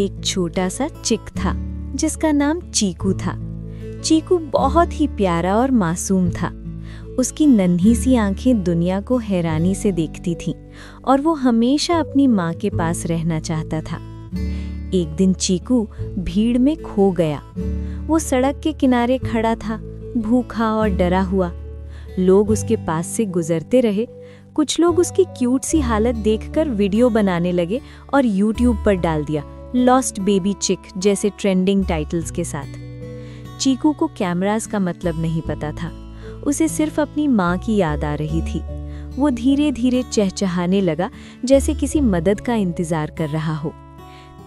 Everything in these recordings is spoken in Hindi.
एक छोटा सा चिक था जिसका नाम चीकू था। चीकू बहुत ही प्यारा और मासूम था। उसकी नन्ही सी आंखें दुनिया को हैरानी से देखती थीं और वो हमेशा अपनी माँ के पास रहना चाहता था। एक दिन चीकू भीड़ में खो गया। वो सड़क के किनारे खड़ा था, भूखा और डरा हुआ। लोग उसके पास से गुजरते रहे। कुछ लोग उसकी क्यूट सी हालत देखकर वीडियो बनाने लगे और यूट्यूब पर डाल दिया, लॉस्ट बेबी चिक जैसे ट्रेंडिंग टाइटल्स के साथ। चीकू को कैमरास का मतलब नहीं पता था। उसे सिर्फ अपनी माँ की याद आ रही थी। वो धीरे धीरे चहचहाने लगा जैसे किसी मदद का इंतजार कर रहा हो।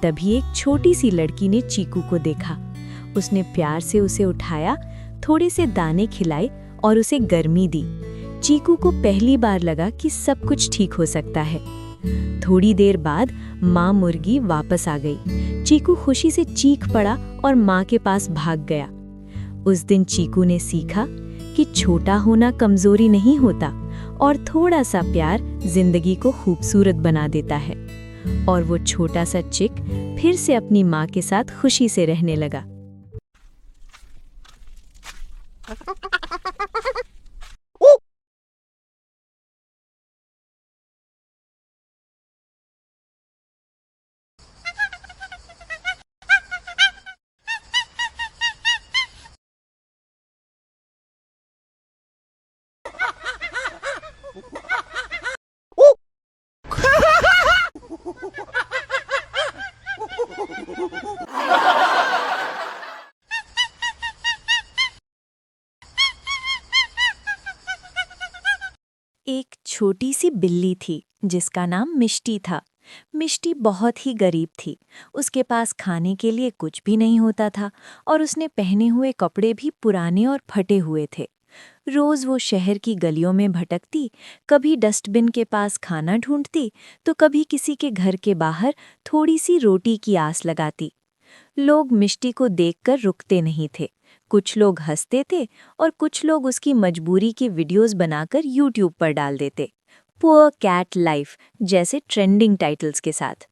तभी एक छोटी सी लड़की ने चीकू को देखा। उसने प्यार से उसे उठाया, थोड़े से दाने खिलाए और उसे गर्मी दी। चीकू को पहली बार लगा कि सब कुछ ठीक हो सकता है। थोड़ी देर बाद माँ मुर्गी वापस आ गई। चीकू खुशी से चीख पड़ा और माँ के पास भाग गया। उस दिन चीकू ने सीखा कि छोटा होना कमजोरी नहीं होता और थोड़ा सा प्यार जिंदगी को खूबसूरत बना देता है। और वो छोटा सा चिक फिर से अपनी माँ के साथ खुशी से रहने लगा। एक छोटी सी बिल्ली थी जिसका नाम मिष्टी था। मिष्टी बहुत ही गरीब थी। उसके पास खाने के लिए कुछ भी नहीं होता था और उसने पहने हुए कपड़े भी पुराने और फटे हुए थे। रोज वो शहर की गलियों में भटकती, कभी डस्टबिन के पास खाना ढूंढती तो कभी किसी के घर के बाहर थोड़ी सी रोटी की आस लगाती। लोग मिष्टी को देखकर रुकते नहीं थे। कुछ लोग हंसते थे और कुछ लोग उसकी मजबूरी की वीडियोस बनाकर यूट्यूब पर डाल देते, पुअर कैट लाइफ जैसे ट्रेंडिंग टाइटल्स के साथ।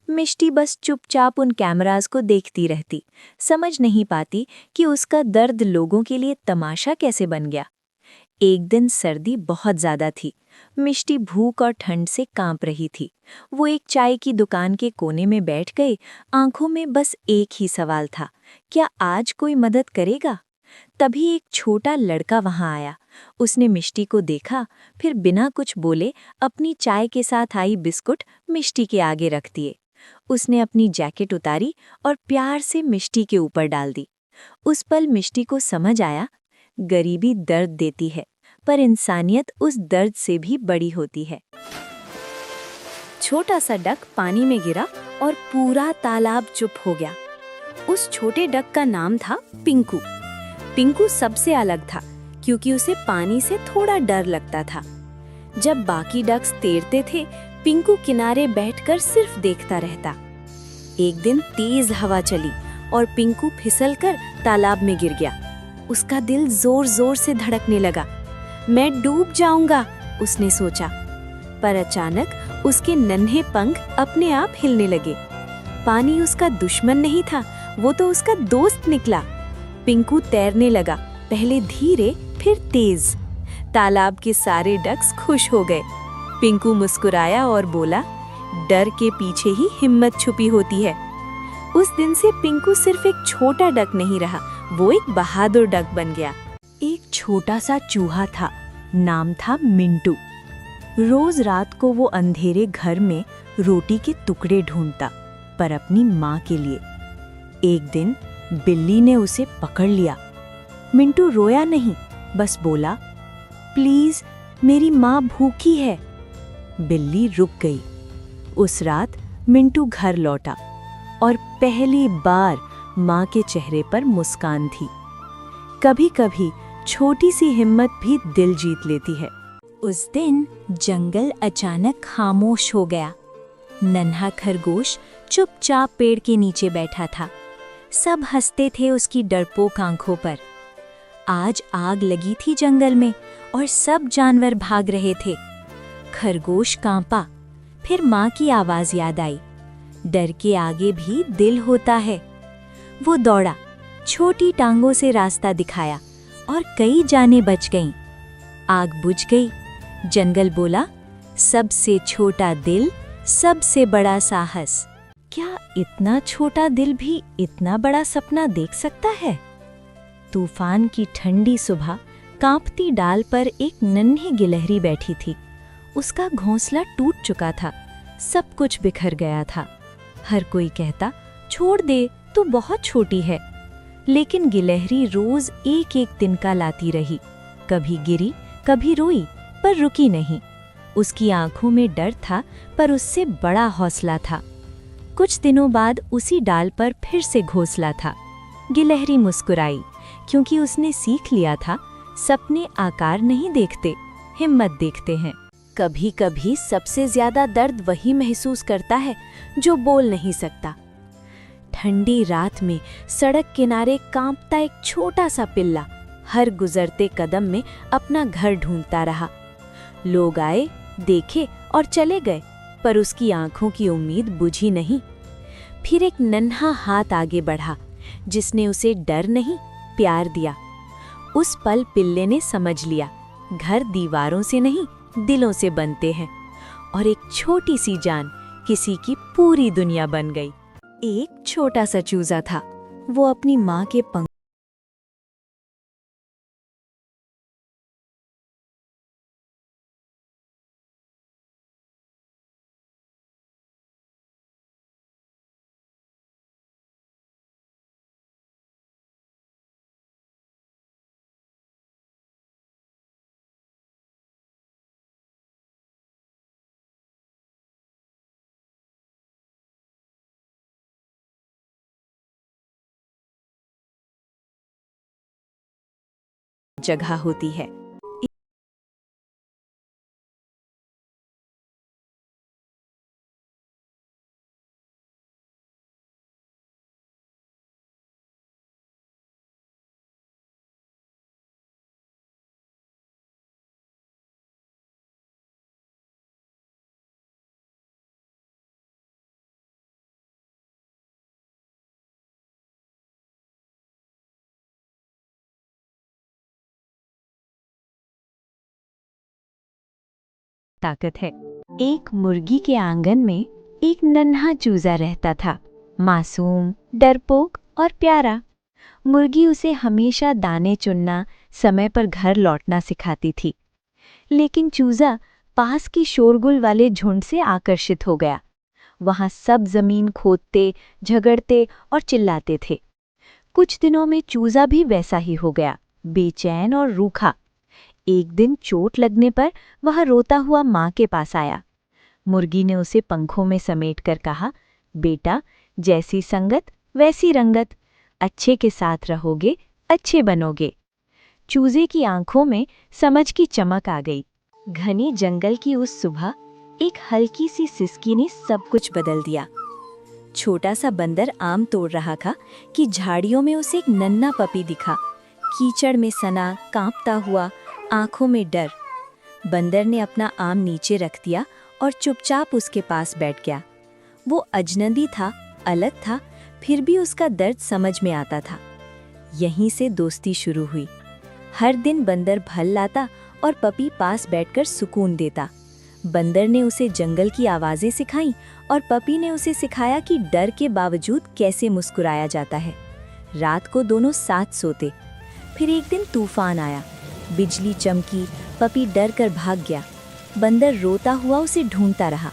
मिष्टी बस चुपचाप उन कैमरास को देखती रहती, समझ नहीं पाती कि उसका दर्द लोगों के लिए तमाशा कैसे बन गया। एक दिन सर्दी बहुत ज़्यादा थी। मिष्टी भूख और ठंड से कांप रही थी। वो एक चाय की दुकान के कोने में बैठ गई। आंखों में बस एक ही सवाल था, क्या आज कोई मदद करेगा? तभी एक छोटा लड़का वहां आया। उसने मिष्टी को देखा, फिर बिना कुछ बोले अपनी चाय के साथ आई बिस्कुट मिष्टी के आगे रख दिए। उसने अपनी जैकेट उतारी और प्यार से मिष्टी के ऊपर डाल दी। उस पल मिष्टी को समझ आया, गरीबी दर्द देती है पर इंसानियत उस दर्द से भी बड़ी होती है। छोटा सा डक पानी में गिरा और पूरा तालाब चुप हो गया। उस छोटे डक का नाम था पिंकू। पिंकू सबसे अलग था क्योंकि उसे पानी से थोड़ा डर लगता था। जब बाकी डक्स तैरते थे, पिंकू किनारे बैठकर सिर्फ देखता रहता। एक दिन तेज हवा चली और पिंकू फिसलकर तालाब में गिर गया। उसका दिल जोर जोर से धड़कने लगा। मैं डूब जाऊंगा, उसने सोचा। पर अचानक उसके नन्हे पंख अपने आप हिलने लगे। पानी उसका दुश्मन नहीं था, वो तो उसका दोस्त निकला। पिंकू तैरने लगा, पहले धीरे फिर तेज। तालाब के सारे डक्स खुश हो गए। पिंकू मुस्कुराया और बोला, डर के पीछे ही हिम्मत छुपी होती है। उस दिन से पिंकू सिर्फ एक छोटा डक नहीं रहा, वो एक बहादुर डक बन गया। एक छोटा सा चूहा था, नाम था मिंटू। रोज रात को वो अंधेरे घर में रोटी के टुकड़े ढूंढता, पर अपनी माँ के लिए। एक दिन बिल्ली ने उसे पकड़ लिया। मिंटू रोया नहीं, बस बोला, प्लीज मेरी माँ भूखी है। बिल्ली रुक गई। उस रात मिंटू घर लौटा और पहली बार माँ के चेहरे पर मुस्कान थी। कभी कभी छोटी सी हिम्मत भी दिल जीत लेती है। उस दिन जंगल अचानक खामोश हो गया। नन्हा खरगोश चुपचाप पेड़ के नीचे बैठा था। सब हंसते थे उसकी डरपोक आंखों पर। आज आग लगी थी जंगल में और सब जानवर भाग रहे थे। खरगोश कांपा, फिर माँ की आवाज याद आई, डर के आगे भी दिल होता है। वो दौड़ा, छोटी टांगों से रास्ता दिखाया और कई जानें बच गईं। आग बुझ गई। जंगल बोला, सबसे छोटा दिल, सबसे बड़ा साहस। क्या इतना छोटा दिल भी इतना बड़ा सपना देख सकता है? तूफान की ठंडी सुबह कांपती डाल पर एक नन्ही गिलहरी बैठी थी। उसका घोंसला टूट चुका था, सब कुछ बिखर गया था। हर कोई कहता, छोड़ दे, तू बहुत छोटी है। लेकिन गिलहरी रोज एक एक तिनका लाती रही। कभी गिरी, कभी रोई, पर रुकी नहीं। उसकी आंखों में डर था, पर उससे बड़ा हौसला था। कुछ दिनों बाद उसी डाल पर फिर से घोंसला था। गिलहरी मुस्कुराई, क्योंकि उसने सीख लिया था, सपने आकार नहीं देखते, हिम्मत देखते हैं। कभी कभी सबसे ज्यादा दर्द वही महसूस करता है जो बोल नहीं सकता। ठंडी रात में सड़क किनारे कांपता एक छोटा सा पिल्ला हर गुजरते कदम में अपना घर ढूंढता रहा। लोग आए, देखे और चले गए, पर उसकी आंखों की उम्मीद बुझी नहीं। फिर एक नन्हा हाथ आगे बढ़ा, जिसने उसे डर नहीं, प्यार दिया। उस पल पिल्ले ने समझ लिया, घर दीवारों से नहीं, दिलों से बनते हैं। और एक छोटी सी जान किसी की पूरी दुनिया बन गई। एक छोटा सा चूजा था, वो अपनी माँ के पंख जगह होती है। ताकत है। एक मुर्गी के आंगन में एक नन्हा चूजा रहता था, मासूम, डरपोक और प्यारा। मुर्गी उसे हमेशा दाने चुनना, समय पर घर लौटना सिखाती थी। लेकिन चूजा पास की शोरगुल वाले झुंड से आकर्षित हो गया। वहां सब जमीन खोदते, झगड़ते और चिल्लाते थे। कुछ दिनों में चूजा भी वैसा ही हो गया, बेचैन और रूखा। एक दिन चोट लगने पर वह रोता हुआ माँ के पास आया। मुर्गी ने उसे पंखों में समेटकर कहा, बेटा, जैसी संगत वैसी रंगत, अच्छे के साथ रहोगे, अच्छे बनोगे। चूजे की आंखों में समझ की चमक आ गई। घने जंगल की उस सुबह एक हल्की सी सिसकी ने सब कुछ बदल दिया। छोटा सा बंदर आम तोड़ रहा था कि झाड़ियों में उसे एक नन्हा पपी दिखा, कीचड़ में सना, कांपता हुआ, आंखों में डर। बंदर ने अपना आम नीचे रख दिया और चुपचाप उसके पास बैठ गया। वो अजनबी था, अलग था, फिर भी उसका दर्द समझ में आता था। यहीं से दोस्ती शुरू हुई। हर दिन बंदर फल लाता और पपी पास बैठकर सुकून देता। बंदर ने उसे जंगल की आवाज़ें सिखाईं और पपी ने उसे सिखाया कि डर के बावजूद कैसे मुस्कुराया जाता है। रात को दोनों साथ सोते। फिर एक दिन तूफान आया, बिजली चमकी, पपी डर कर भाग गया। बंदर रोता हुआ उसे ढूंढता रहा।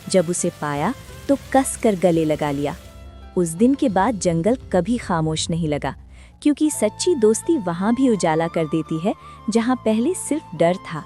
जब उसे पाया तो कस कर गले लगा लिया। उस दिन के बाद जंगल कभी खामोश नहीं लगा, क्योंकि सच्ची दोस्ती वहाँ भी उजाला कर देती है जहाँ पहले सिर्फ डर था।